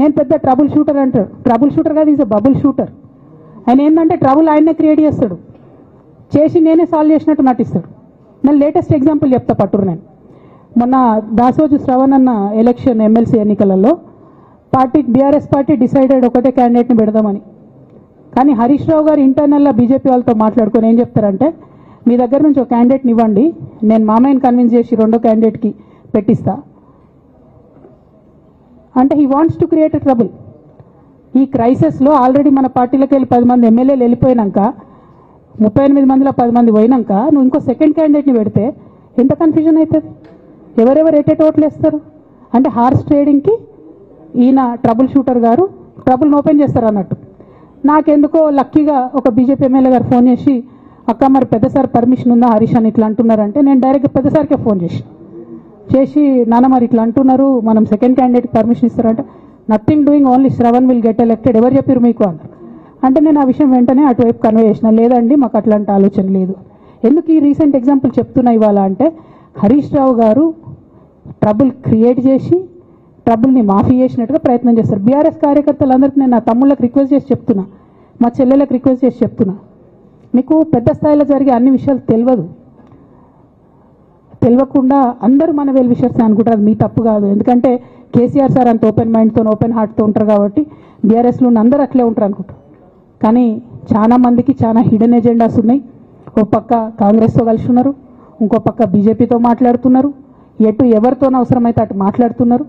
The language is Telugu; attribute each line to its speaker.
Speaker 1: నేను పెద్ద ట్రబుల్ షూటర్ అంటారు. ట్రబుల్ షూటర్ కాదు, ఈజ్ అ బబుల్ షూటర్. ఆయన ఏంటంటే ట్రబుల్ ఆయన్నే క్రియేట్ చేస్తాడు, చేసి నేనే సాల్వ్ చేసినట్టు నటిస్తాడు. నేను లేటెస్ట్ ఎగ్జాంపుల్ చెప్తా పట్టురు. నేను మొన్న దాసోజు శ్రవణ్ అన్న ఎలక్షన్ ఎమ్మెల్సీ ఎన్నికలలో బీఆర్ఎస్ పార్టీ డిసైడెడ్ ఒకటే క్యాండిడేట్ని పెడదామని. కానీ హరీష్ రావు గారు ఇంటర్నల్గా బీజేపీ వాళ్ళతో మాట్లాడుకొని ఏం చెప్తారంటే, మీ దగ్గర నుంచి ఒక క్యాండిడేట్ని ఇవ్వండి, నేను మామయ్యని కన్విన్స్ చేసి రెండో క్యాండిడేట్కి పెట్టిస్తా అంటే he wants to create a trouble. ఈ క్రైసిస్లో ఆల్రెడీ మన పార్టీలోకి వెళ్ళి 10 మంది ఎమ్మెల్యేలు వెళ్ళిపోయినాక, 38 మందిలో 10 మంది పోయినాక నువ్వు ఇంకో సెకండ్ క్యాండిడేట్ని పెడితే ఎంత కన్ఫ్యూజన్ అవుతుంది? ఎవరెవరు ఎటెట్ ఓట్లు వేస్తారు? అంటే హార్స్ ట్రేడింగ్కి ఈయన ట్రబుల్ షూటర్ గారు ట్రబుల్ని ఓపెన్ చేస్తారు అన్నట్టు. నాకెందుకో లక్కీగా ఒక బీజేపీ ఎమ్మెల్యే గారు ఫోన్ చేసి, అక్క మరి పెద్దసారి పర్మిషన్ ఉందా హరీష్ అని ఇట్లా అంటున్నారంటే, నేను డైరెక్ట్గా పెద్దసారికే ఫోన్ చేసి నాన్న మరి ఇట్లా అంటున్నారు, మనం సెకండ్ క్యాండిడేట్కి పర్మిషన్ ఇస్తారంటే, nothing doing, only Shravan will get elected, ఎవరు చెప్పారు మీకు అన్నారు. అంటే నేను ఆ విషయం వెంటనే అటువైపు కన్వే చేసిన, లేదండి మాకు అట్లాంటి ఆలోచన లేదు. ఎందుకు ఈ రీసెంట్ ఎగ్జాంపుల్ చెప్తున్నా ఇవాళ అంటే, హరీష్ రావు గారు ట్రబుల్ క్రియేట్ చేసి ట్రబుల్ని మాఫీ చేసినట్టుగా ప్రయత్నం చేస్తారు. బీఆర్ఎస్ కార్యకర్తలందరికీ నేను నా తమ్ముళ్ళకి రిక్వెస్ట్ చేసి చెప్తున్నా, మా చెల్లెలకు రిక్వెస్ట్ చేసి చెప్తున్నా, మీకు పెద్ద స్థాయిలో జరిగే అన్ని విషయాలు తెలియకుండా అందరూ మన వెల్ విషయర్స్ అనుకుంటారు. అది మీ తప్పు కాదు, ఎందుకంటే కేసీఆర్ సార్ అంత ఓపెన్ మైండ్తో ఓపెన్ హార్ట్తో ఉంటారు కాబట్టి బీఆర్ఎస్లో ఉన్న అందరూ అట్లే ఉంటారు అనుకుంటారు. కానీ చాలా మందికి చాలా హిడెన్ ఎజెండాస్ ఉన్నాయి. ఒక పక్క కాంగ్రెస్తో కలిసి ఉన్నారు, ఇంకో పక్క బీజేపీతో మాట్లాడుతున్నారు, ఎటు ఎవరితోనో అవసరమైతే అటు మాట్లాడుతున్నారు.